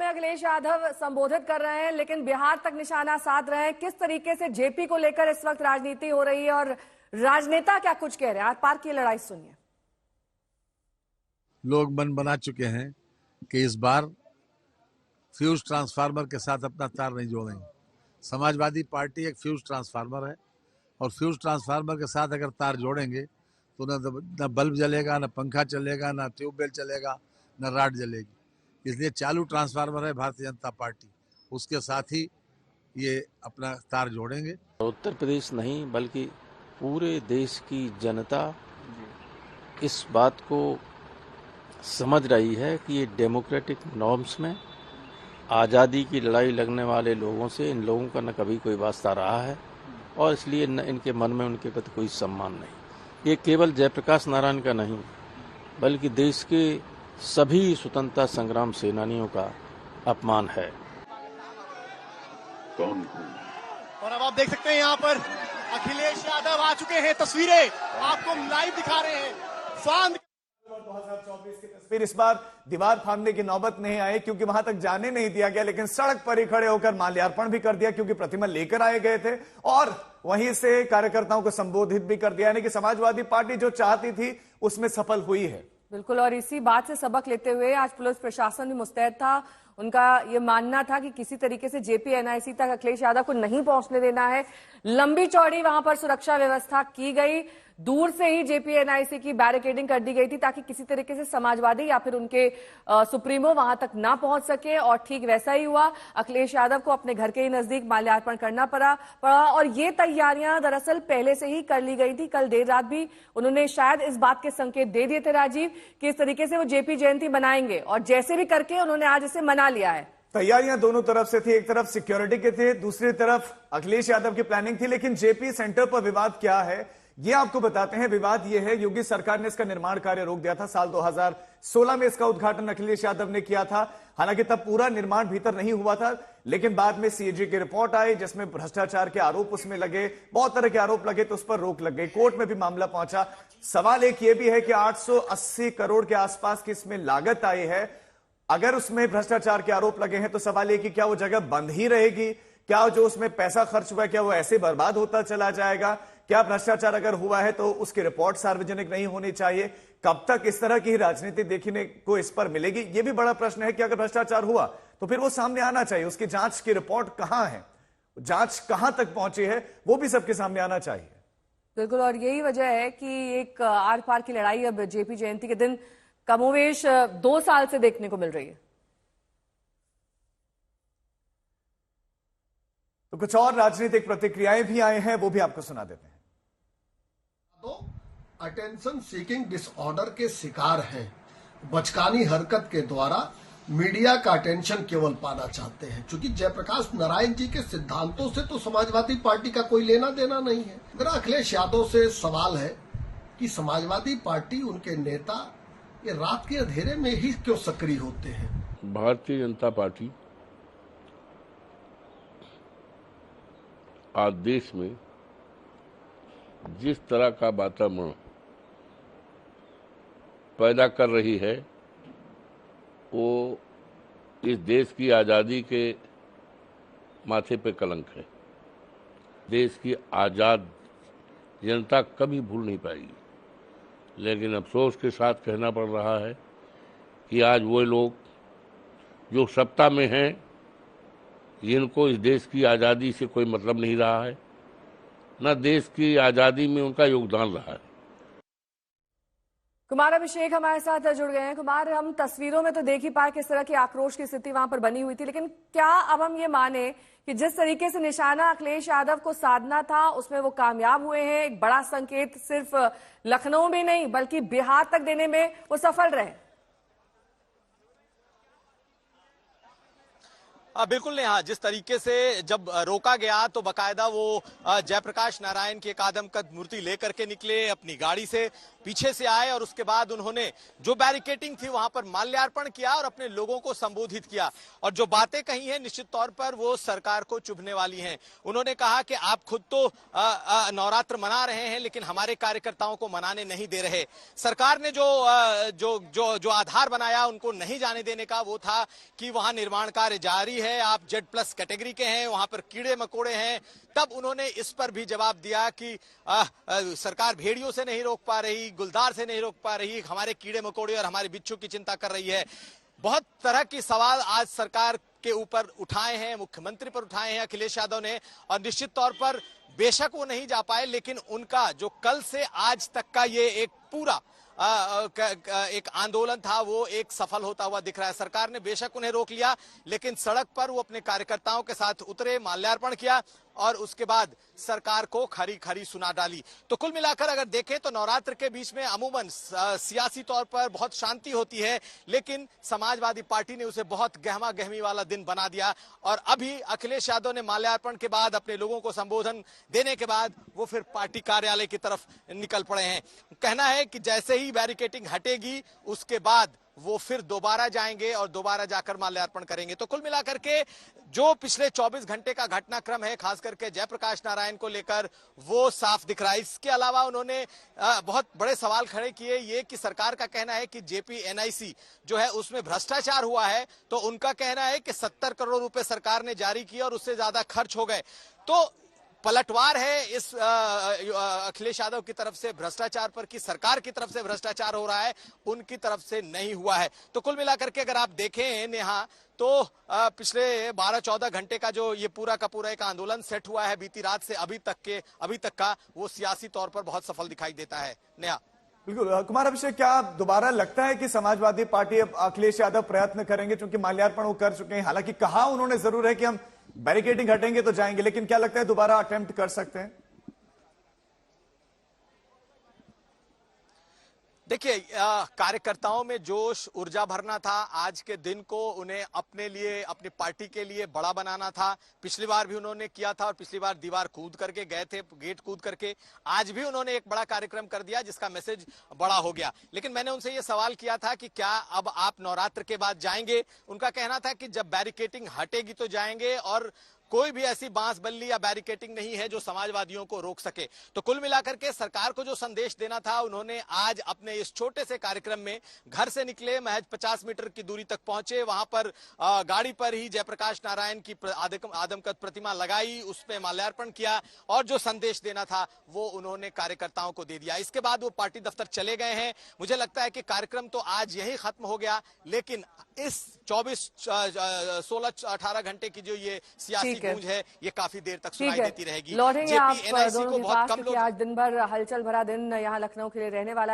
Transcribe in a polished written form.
में अखिलेश यादव संबोधित कर रहे हैं, लेकिन बिहार तक निशाना साध रहे हैं। किस तरीके से जेपी को लेकर इस वक्त राजनीति हो रही है और राजनेता क्या कुछ कह रहे हैं? आर पार की लड़ाई सुनिए। लोग मन बना चुके हैं कि इस बार फ्यूज ट्रांसफार्मर के साथ अपना तार नहीं जोड़ेंगे। समाजवादी पार्टी एक फ्यूज ट्रांसफार्मर है और फ्यूज ट्रांसफार्मर के साथ अगर तार जोड़ेंगे तो न बल्ब जलेगा, न पंखा चलेगा, न ट्यूबवेल चलेगा, न राड जलेगी। इसलिए चालू ट्रांसफार्मर है भारतीय जनता पार्टी, उसके साथ ही ये अपना तार जोड़ेंगे। उत्तर प्रदेश नहीं बल्कि पूरे देश की जनता इस बात को समझ रही है कि ये डेमोक्रेटिक नॉर्म्स में आज़ादी की लड़ाई लड़ने वाले लोगों से इन लोगों का न कभी कोई वास्ता रहा है और इसलिए न इनके मन में उनके प्रति कोई सम्मान नहीं। ये केवल जयप्रकाश नारायण का नहीं बल्कि देश के सभी स्वतंत्रता संग्राम सेनानियों का अपमान है। और अब आप देख सकते हैं यहाँ पर अखिलेश यादव आ चुके हैं। तस्वीरें आपको लाइव दिखा रहे हैं। फांद 2024 की तस्वीर। इस बार दीवार फांदने की नौबत नहीं आई क्योंकि वहां तक जाने नहीं दिया गया, लेकिन सड़क पर ही खड़े होकर माल्यार्पण भी कर दिया क्योंकि प्रतिमा लेकर आए गए थे और वहीं से कार्यकर्ताओं को संबोधित भी कर दिया। यानी कि समाजवादी पार्टी जो चाहती थी उसमें सफल हुई है। बिल्कुल, और इसी बात से सबक लेते हुए आज पुलिस प्रशासन भी मुस्तैद था। उनका ये मानना था कि किसी तरीके से जेपी एनआईसी तक अखिलेश यादव को नहीं पहुंचने देना है। लंबी चौड़ी वहां पर सुरक्षा व्यवस्था की गई। दूर से ही जेपी एनआईसी की बैरिकेडिंग कर दी गई थी ताकि किसी तरीके से समाजवादी या फिर उनके सुप्रीमो वहां तक ना पहुंच सके, और ठीक वैसा ही हुआ। अखिलेश यादव को अपने घर के ही नजदीक माल्यार्पण करना पड़ा और ये तैयारियां दरअसल पहले से ही कर ली गई थी। कल देर रात भी उन्होंने शायद इस बात के संकेत दे दिए थे राजीव कि इस तरीके से वो जेपी जयंती मनाएंगे, और जैसे भी करके उन्होंने आज इसे मना लिया है। तैयारियां दोनों तरफ से थी, एक तरफ सिक्योरिटी के थे, दूसरी तरफ अखिलेश यादव की प्लानिंग थी। लेकिन जेपी सेंटर पर विवाद क्या है ये आपको बताते हैं। विवाद ये है, योगी सरकार ने इसका निर्माण कार्य रोक दिया था। साल 2016 में इसका उद्घाटन अखिलेश यादव ने किया था। हालांकि तब पूरा निर्माण भीतर नहीं हुआ था, लेकिन बाद में सीएजी की रिपोर्ट आई जिसमें भ्रष्टाचार के आरोप उसमें लगे, बहुत तरह के आरोप लगे, तो उस पर रोक लग गई। कोर्ट में भी मामला पहुंचा। सवाल एक ये भी है कि 880 करोड़ के आसपास की इसमें लागत आई है। अगर उसमें भ्रष्टाचार के आरोप लगे हैं तो सवाल ये कि क्या वो जगह बंद ही रहेगी? क्या जो उसमें पैसा खर्च हुआ है क्या वो ऐसे बर्बाद होता चला जाएगा? क्या भ्रष्टाचार अगर हुआ है तो उसकी रिपोर्ट सार्वजनिक नहीं होनी चाहिए? कब तक इस तरह की राजनीति देखने को इस पर मिलेगी? ये भी बड़ा प्रश्न है कि अगर भ्रष्टाचार हुआ तो फिर वो सामने आना चाहिए। उसकी जांच की रिपोर्ट कहां है, जांच कहां तक पहुंची है, वो भी सबके सामने आना चाहिए। बिल्कुल, और यही वजह है कि एक आर पार की लड़ाई अब जेपी जयंती के दिन कमोवेश 2 साल से देखने को मिल रही है। तो कुछ और राजनीतिक प्रतिक्रियाएं भी आए हैं, वो भी आपको सुना देते हैं। तो अटेंशन सीकिंग डिसऑर्डर के शिकार हैं। बचकानी हरकत के द्वारा मीडिया का अटेंशन केवल पाना चाहते हैं। क्योंकि जयप्रकाश नारायण जी के सिद्धांतों से तो समाजवादी पार्टी का कोई लेना देना नहीं है। मेरा अखिलेश यादव से सवाल है कि समाजवादी पार्टी, उनके नेता ये रात के अंधेरे में ही क्यों सक्रिय होते हैं? भारतीय जनता पार्टी आज देश में जिस तरह का वातावरण पैदा कर रही है वो इस देश की आज़ादी के माथे पे कलंक है। देश की आज़ाद जनता कभी भूल नहीं पाएगी। लेकिन अफसोस के साथ कहना पड़ रहा है कि आज वो लोग जो सत्ता में हैं जिनको इस देश की आज़ादी से कोई मतलब नहीं रहा है, न देश की आज़ादी में उनका योगदान रहा है। कुमार अभिषेक हमारे साथ जुड़ गए हैं। कुमार, हम तस्वीरों में तो देख ही पाए किस तरह की आक्रोश की स्थिति वहां पर बनी हुई थी, लेकिन क्या अब हम ये माने कि जिस तरीके से निशाना अखिलेश यादव को साधना था उसमें वो कामयाब हुए हैं? एक बड़ा संकेत सिर्फ लखनऊ में नहीं बल्कि बिहार तक देने में वो सफल रहे। बिल्कुल नेहा, जिस तरीके से जब रोका गया तो बकायदा वो जयप्रकाश नारायण की एक आदमकद मूर्ति लेकर के निकले, अपनी गाड़ी से पीछे से आए और उसके बाद उन्होंने जो बैरिकेटिंग थी वहां पर माल्यार्पण किया और अपने लोगों को संबोधित किया। और जो बातें कही हैं निश्चित तौर पर वो सरकार को चुभने वाली हैं। उन्होंने कहा कि आप खुद तो नवरात्र मना रहे हैं लेकिन हमारे कार्यकर्ताओं को मनाने नहीं दे रहे। सरकार ने जो आधार बनाया उनको नहीं जाने देने का, वो था कि वहां निर्माण कार्य जारी है, आप Z+ कैटेगरी के हैं, वहां पर कीड़े मकोड़े हैं। तब उन्होंने इस पर भी जवाब दिया कि सरकार भेड़ियों से नहीं रोक पा रही, गुलदार से नहीं रोक पा रही, हमारे कीड़े मकोड़े और हमारे बिच्छू की चिंता कर रही है। बहुत तरह की सवाल आज सरकार के ऊपर उठाए हैं, मुख्यमंत्री पर उठाए हैं अखिलेश यादव ने। और निश्चित तौर पर बेशक वो नहीं जा पाए लेकिन उनका जो कल से आज तक का ये एक पूरा एक आंदोलन था वो एक सफल होता हुआ दिख रहा है। सरकार ने बेशक उन्हें रोक लिया लेकिन सड़क पर वो अपने कार्यकर्ताओं के साथ उतरे, माल्यार्पण किया और उसके बाद सरकार को खरी खरी सुना डाली। तो कुल मिलाकर अगर देखें तो नवरात्र के बीच में अमूमन सियासी तौर पर बहुत शांति होती है लेकिन समाजवादी पार्टी ने उसे बहुत गहमा गहमी वाला दिन बना दिया। और अभी अखिलेश यादव ने माल्यार्पण के बाद अपने लोगों को संबोधन देने के बाद वो फिर पार्टी कार्यालय की तरफ निकल पड़े हैं। कहना है कि जैसे ही बैरिकेटिंग हटेगी उसके बाद वो फिर दोबारा जाएंगे और दोबारा जाकर माल्यार्पण करेंगे। तो कुल मिलाकर के जो पिछले 24 घंटे का घटनाक्रम है खास करके जयप्रकाश नारायण को लेकर वो साफ दिख रहा है। इसके अलावा उन्होंने बहुत बड़े सवाल खड़े किए, ये कि सरकार का कहना है कि JP-NIC जो है उसमें भ्रष्टाचार हुआ है। तो उनका कहना है कि 70 करोड़ रुपए सरकार ने जारी किए और उससे ज्यादा खर्च हो गए। तो पलटवार है इस अखिलेश यादव की तरफ से भ्रष्टाचार पर कि सरकार की तरफ से भ्रष्टाचार हो रहा है, उनकी तरफ से नहीं हुआ है। तो कुल मिलाकर के अगर आप देखें नेहा तो पिछले 12-14 घंटे का जो ये पूरा का पूरा एक आंदोलन सेट हुआ है बीती रात से अभी तक का वो सियासी तौर पर बहुत सफल दिखाई देता है। नेहा बिल्कुल कुमार अभिषेक, क्या दोबारा लगता है कि समाजवादी पार्टी अब अखिलेश यादव प्रयत्न करेंगे, क्योंकि माल्यार्पण वो कर चुके हैं, हालांकि कहा उन्होंने जरूर है कि हम बैरिकेडिंग हटेंगे तो जाएंगे, लेकिन क्या लगता है दोबारा अटेम्प्ट कर सकते हैं? देखिए कार्यकर्ताओं में जोश ऊर्जा भरना था, आज के दिन को उन्हें अपने लिए अपनी पार्टी के लिए बड़ा बनाना था। पिछली बार भी उन्होंने किया था और पिछली बार दीवार कूद करके गए थे, गेट कूद करके। आज भी उन्होंने एक बड़ा कार्यक्रम कर दिया जिसका मैसेज बड़ा हो गया। लेकिन मैंने उनसे ये सवाल किया था कि क्या अब आप नवरात्र के बाद जाएंगे। उनका कहना था कि जब बैरिकेटिंग हटेगी तो जाएंगे और कोई भी ऐसी बांस बल्ली या बैरिकेटिंग नहीं है जो समाजवादियों को रोक सके। तो कुल मिलाकर के सरकार को जो संदेश देना था उन्होंने आज अपने इस छोटे से कार्यक्रम में घर से निकले, महज 50 मीटर की दूरी तक पहुंचे, वहां पर गाड़ी पर ही जयप्रकाश नारायण की आदमकद प्रतिमा लगाई, उस पर माल्यार्पण किया और जो संदेश देना था वो उन्होंने कार्यकर्ताओं को दे दिया। इसके बाद वो पार्टी दफ्तर चले गए हैं। मुझे लगता है कि कार्यक्रम तो आज यही खत्म हो गया लेकिन इस 16-18 घंटे की जो ये सियासी गूंज है ये काफी देर तक सुनाई देती रहेगी। लौटेंगे आप JP-NIC दोनों को के बहुत पास, कम क्योंकि लोग आज दिन भर हलचल भरा दिन यहाँ लखनऊ के लिए रहने वाला है।